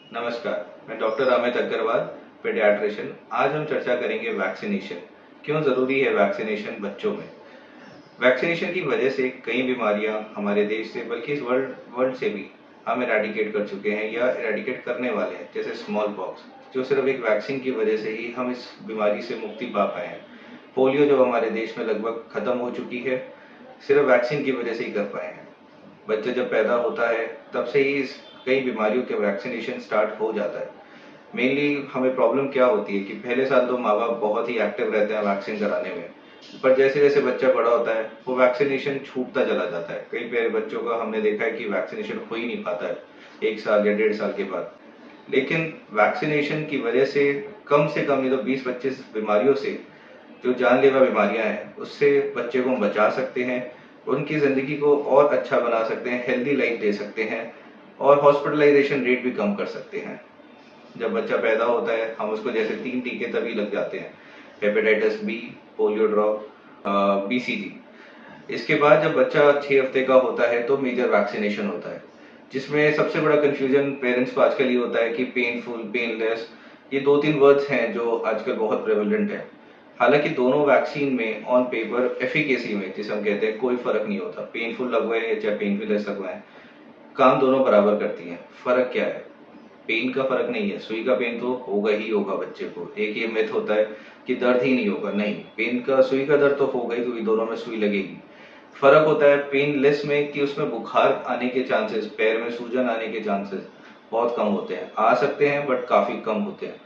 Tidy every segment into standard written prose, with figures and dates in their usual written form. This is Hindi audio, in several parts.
नमस्कार, मैं डॉक्टर अमित अग्रवाल, पीडियाट्रिशियन। आज हम चर्चा करेंगे वैक्सीनेशन। क्यों ज़रूरी है वैक्सीनेशन बच्चों में? वैक्सीनेशन की वजह से कई बीमारियां हमारे देश से बल्कि इस वर्ल्ड वर्ल्ड से भी हम इरेडिकेट कर चुके हैं या इरेडिकेट करने वाले हैं, जैसे स्मॉल पॉक्स, जो सिर्फ एक वैक्सीन की वजह से ही हम इस बीमारी से मुक्ति पा पाए हैं। पोलियो जो हमारे देश में लगभग खत्म हो चुकी है, सिर्फ वैक्सीन की वजह से ही कर पाए हैं। बच्चा जब पैदा होता है तब से ही इस कई बीमारियों के वैक्सीनेशन स्टार्ट हो जाता है। मेनली हमें प्रॉब्लम क्या होती है कि पहले साल तो माँ बाप बहुत ही एक्टिव रहते हैं वैक्सीन कराने में, पर जैसे जैसे बच्चा बड़ा होता है वो वैक्सीनेशन छूटता चला जाता है। कई प्यारे बच्चों का हमने देखा है कि वैक्सीनेशन हो ही नहीं पाता है 1 साल या 1.5 साल के बाद। लेकिन वैक्सीनेशन की वजह से कम नहीं तो 20-25 बीमारियों से, जो जानलेवा बीमारियां हैं, उससे बच्चे को हम बचा सकते हैं, उनकी ज़िंदगी को और अच्छा बना सकते हैं, हेल्दी लाइफ दे सकते हैं और हॉस्पिटलाइजेशन रेट भी कम कर सकते हैं। जब बच्चा पैदा होता है हम उसको जैसे 3 टीके तभी लग जाते हैं, hepatitis B, polio drop, BCG. इसके बाद जब बच्चा 6 हफ्ते का होता है तो मेजर वैक्सीनेशन होता है, जिसमें सबसे बड़ा कंफ्यूजन पेरेंट्स को आजकल ये होता है कि पेनफुल, पेनलेस, ये 2-3 वर्ड्स हैं जो आजकल बहुत प्रेवलेंट है। हालांकि दोनों वैक्सीन में ऑन पेपर एफिकेसी में, जिसे हम कहते हैं, कोई फर्क नहीं होता। पेनफुल लगवाए या चाहे पेनफुल लगवाए, काम दोनों बराबर करती हैं। फर्क क्या है? पेन का फर्क नहीं है। सुई का पेन तो होगा ही होगा बच्चे को। एक ये मिथ होता है कि दर्द ही नहीं होगा, नहीं, पेन का, सुई का दर्द तो होगा ही, क्योंकि दोनों में सुई लगेगी। फर्क होता है पेनलेस में कि उसमें बुखार आने के चांसेस, पैर में सूजन आने के चांसेस बहुत कम होते हैं। आ सकते हैं बट काफी कम होते हैं।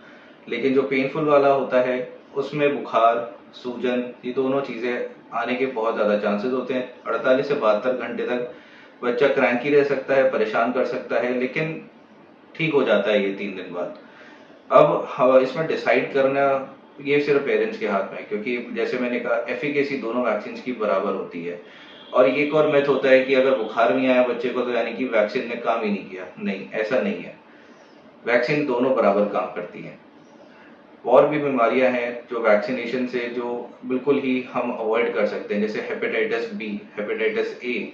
लेकिन जो पेनफुल वाला होता है उसमें बुखार, सूजन, ये दोनों चीजें आने के बहुत ज्यादा चांसेस होते हैं। 48 से 72 घंटे तक बच्चा क्रैंकी रह सकता है, परेशान कर सकता है, लेकिन ठीक हो जाता है ये 3 दिन बाद। अब इसमें डिसाइड करना ये सिर्फ पेरेंट्स के हाथ में है, क्योंकि जैसे मैंने कहा एफिकेसी दोनों वैक्सीन की बराबर होती है। और ये एक और मिथ होता है कि अगर बुखार नहीं आया बच्चे को तो यानी कि वैक्सीन ने काम ही नहीं किया। नहीं, ऐसा नहीं है। वैक्सीन दोनों बराबर काम करती है। और भी बीमारियां हैं जो वैक्सीनेशन से जो बिल्कुल ही हम अवॉइड कर सकते हैं, जैसे हेपेटाइटिस बी, हेपेटाइटिस ए।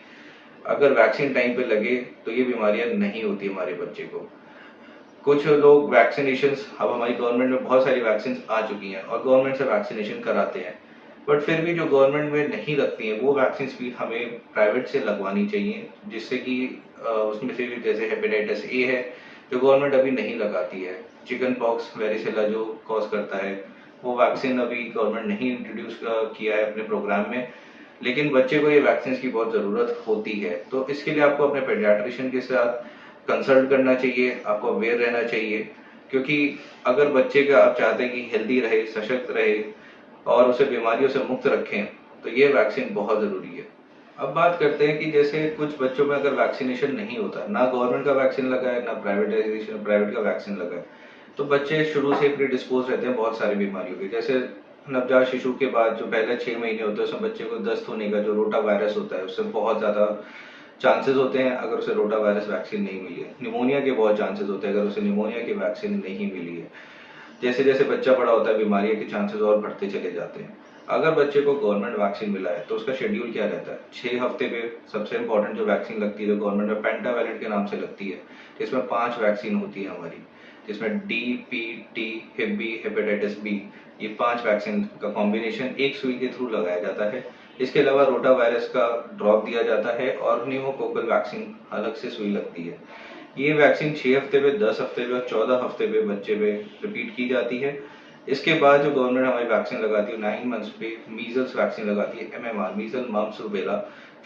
अगर वैक्सीन टाइम पे लगे तो ये बीमारियां नहीं होती हमारे बच्चे को। कुछ लोग वैक्सीनेशंस, अब हमारी गवर्नमेंट में बहुत सारी वैक्सीन आ चुकी हैं और गवर्नमेंट से वैक्सीनेशन कराते हैं, बट फिर भी जो गवर्नमेंट में नहीं लगती हैं वो वैक्सीन भी हमें प्राइवेट से लगवानी चाहिए, जिससे कि उसमें से भी जैसे हेपेटाइटिस ए है जो गवर्नमेंट अभी नहीं लगाती है। चिकन पॉक्स, वेरिसेला जो कॉज करता है, वो वैक्सीन अभी गवर्नमेंट नहीं इंट्रोड्यूस किया है अपने प्रोग्राम में। लेकिन बच्चे को ये वैक्सीन की बहुत ज़रूरत होती है, तो इसके लिए आपको अपने पेडियाट्रिशियन के साथ कंसल्ट करना चाहिए, आपको अवेयर रहना चाहिए। क्योंकि अगर बच्चे का आप चाहते हैं कि हेल्दी रहे, सशक्त रहे और उसे बीमारियों से मुक्त रखें, तो ये वैक्सीन बहुत ज़रूरी है। अब बात करते हैं कि जैसे कुछ बच्चों में अगर वैक्सीनेशन नहीं होता, ना गवर्नमेंट का वैक्सीन लगा है, ना प्राइवेट का वैक्सीन लगा है, तो बच्चे शुरू से प्री डिस्पोज रहते हैं बहुत सारी बीमारियों के। जैसे नवजात शिशु के बाद जो पहले 6 महीने होते हैं उसमें बच्चे को दस्त होने का, जो रोटा वायरस होता है, उससे बहुत ज़्यादा चांसेस होते हैं अगर उसे रोटा वायरस वैक्सीन नहीं मिली है। निमोनिया के बहुत चांसेस होते हैं अगर उसे निमोनिया की वैक्सीन नहीं मिली है। जैसे जैसे बच्चा बड़ा होता है बीमारी के चांसेस और बढ़ते चले जाते हैं। अगर बच्चे को गवर्नमेंट वैक्सीन मिला है तो उसका शेड्यूल क्या रहता है? 6 हफ्ते पे सबसे इंपॉर्टेंट जो वैक्सीन लगती है, जो गवर्नमेंट में पेंटावैलेंट के नाम से लगती है, जिसमें 5 वैक्सीन होती है हमारी, जिसमें D, P, T, hep B, hepatitis B, ये 5 वैक्सीन का कॉम्बिनेशन एक सुई के थ्रू लगाया जाता है। इसके अलावा रोटा वायरस का ड्रॉप दिया जाता है और न्यूमोकोकल वैक्सीन अलग से सुई लगती है। ये वैक्सीन 6 हफ्ते पे, 10 हफ्ते पे और 14 हफ्ते पे बच्चे पे रिपीट की जाती है। इसके बाद जो गवर्नमेंट हमारी वैक्सीन लगाती है 9 मंथ्स पे मीजल्स वैक्सीन लगाती है, MMR, मीजल मम्प्स रूबेला,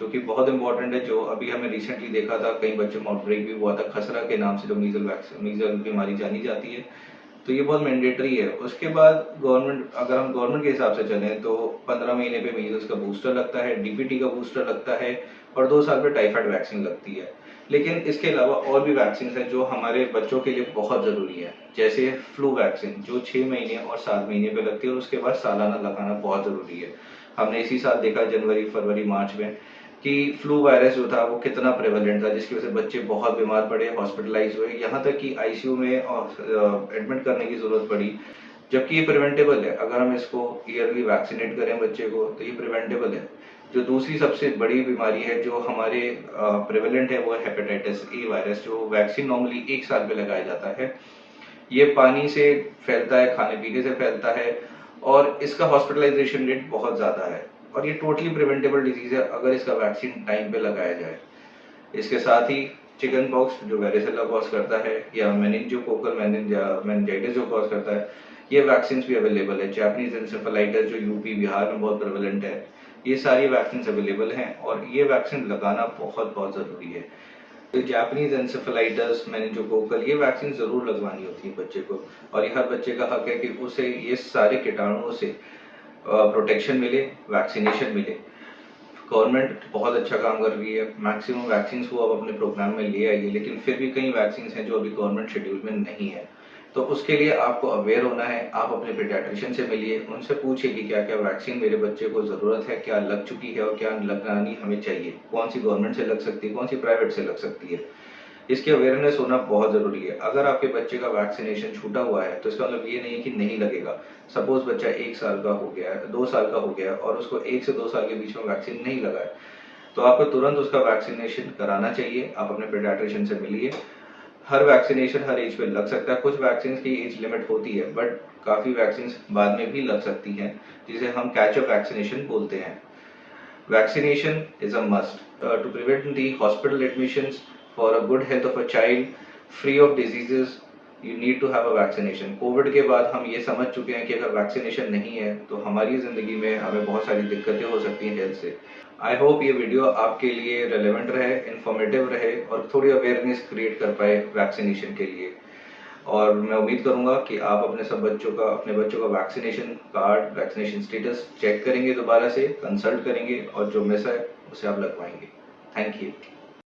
जो कि बहुत इंपॉर्टेंट है। जो अभी हमने रिसेंटली देखा था, कई बच्चों में आउटब्रेक भी हुआ था, खसरा के नाम से जो मीजल बीमारी जानी जाती है। तो ये बहुत मैंडेटरी है। उसके बाद गवर्नमेंट, अगर हम गवर्नमेंट के हिसाब से चलें तो 15 महीने पे मीजल्स का बूस्टर लगता है, डीपीटी का बूस्टर लगता है और 2 साल पे टाइफाइड वैक्सीन लगती है। लेकिन इसके अलावा और भी वैक्सीन है जो हमारे बच्चों के लिए बहुत ज़रूरी है, जैसे फ्लू वैक्सीन जो 6 महीने और 7 महीने पे लगती है और उसके बाद सालाना लगाना बहुत ज़रूरी है। हमने इसी साल देखा जनवरी, फरवरी, मार्च में कि फ्लू वायरस जो था वो कितना प्रेवलेंट था, जिसकी वजह से बच्चे बहुत बीमार पड़े, हॉस्पिटलाइज हुए, यहाँ तक कि आईसीयू में एडमिट करने की ज़रूरत पड़ी। जबकि ये प्रिवेंटेबल है। अगर हम इसको ईयरली वैक्सीनेट करें बच्चे को तो ये प्रिवेंटेबल है। जो दूसरी सबसे बड़ी बीमारी है जो हमारे प्रेवलेंट है वो है हेपेटाइटिस ए वायरस, जो वैक्सीन नॉर्मली 1 साल पे लगाया जाता है। ये पानी से फैलता है, खाने पीने से फैलता है और इसका हॉस्पिटलाइजेशन रेट बहुत ज़्यादा है और ये टोटली प्रिवेंटेबल डिजीज है अगर इसका वैक्सीन टाइम पे लगाया जाए। इसके साथ ही चिकन पॉक्स जो वेरिसेला कॉज करता है या मेनिंजोकोकल मेनिंजाइटिस जो कॉज करता है, ये वैक्सीन भी अवेलेबल है। जापानीज एंसेफेलाइटिस जो यूपी बिहार में बहुत प्रेवलेंट है, ये सारी वैक्सीन अवेलेबल हैं और ये वैक्सीन लगाना बहुत बहुत ज़रूरी है। तो जापानीज एंसेफेलाइटिस मेनिंजोकोकल ये वैक्सीन ज़रूर लगवानी होती है बच्चे को और ये हर बच्चे का हक है कि उसे ये सारे कीटाणुओं से प्रोटेक्शन मिले, वैक्सीनेशन मिले। गवर्नमेंट बहुत अच्छा काम कर रही है, मैक्सिमम वैक्सीन वो अब अपने प्रोग्राम में ले आई है, लेकिन फिर भी कई वैक्सीन हैं जो अभी गवर्नमेंट शेड्यूल में नहीं है। तो उसके लिए आपको अवेयर होना है, आप अपने पीडियाट्रिशियन से मिलिए, उनसे पूछिए कि क्या क्या वैक्सीन मेरे बच्चे को ज़रूरत है, क्या लग चुकी है और क्या लगानी हमें चाहिए, कौन सी गवर्नमेंट से लग सकती है, कौन सी प्राइवेट से लग सकती है। इसकी अवेयरनेस होना बहुत ज़रूरी है। अगर आपके बच्चे का वैक्सीनेशन छूटा हुआ है तो इसका मतलब ये नहीं है कि नहीं लगेगा। सपोज बच्चा 1 साल का हो गया है, 2 साल का हो गया है और उसको 1 से 2 साल के बीच में वैक्सीन नहीं लगा है, तो आपको तुरंत उसका वैक्सीनेशन कराना चाहिए। आप अपने पीडियाट्रिशियन से मिलिए। हर वैक्सीनेशन हर एज पे लग सकता है, कुछ वैक्सीन की एज लिमिट होती है बट काफ़ी वैक्सीन बाद में भी लग सकती हैं, जिसे हम कैचअप वैक्सीनेशन बोलते हैं। Vaccination is a must to prevent the hospital admissions for a good health of a child free of diseases. You need to have a vaccination. Covid के बाद हम ये समझ चुके हैं कि अगर वैक्सीनेशन नहीं है तो हमारी ज़िंदगी में हमें बहुत सारी दिक्कतें हो सकती हैं हेल्थ से। आई होप ये वीडियो आपके लिए रेलेवेंट रहे, इन्फॉर्मेटिव रहे और थोड़ी अवेयरनेस क्रिएट कर पाए वैक्सीनेशन के लिए। और मैं उम्मीद करूंगा कि आप अपने बच्चों का vaccination card, vaccination status check करेंगे, दोबारा से कंसल्ट करेंगे और जो मिस है उसे आप लगवाएंगे। Thank you.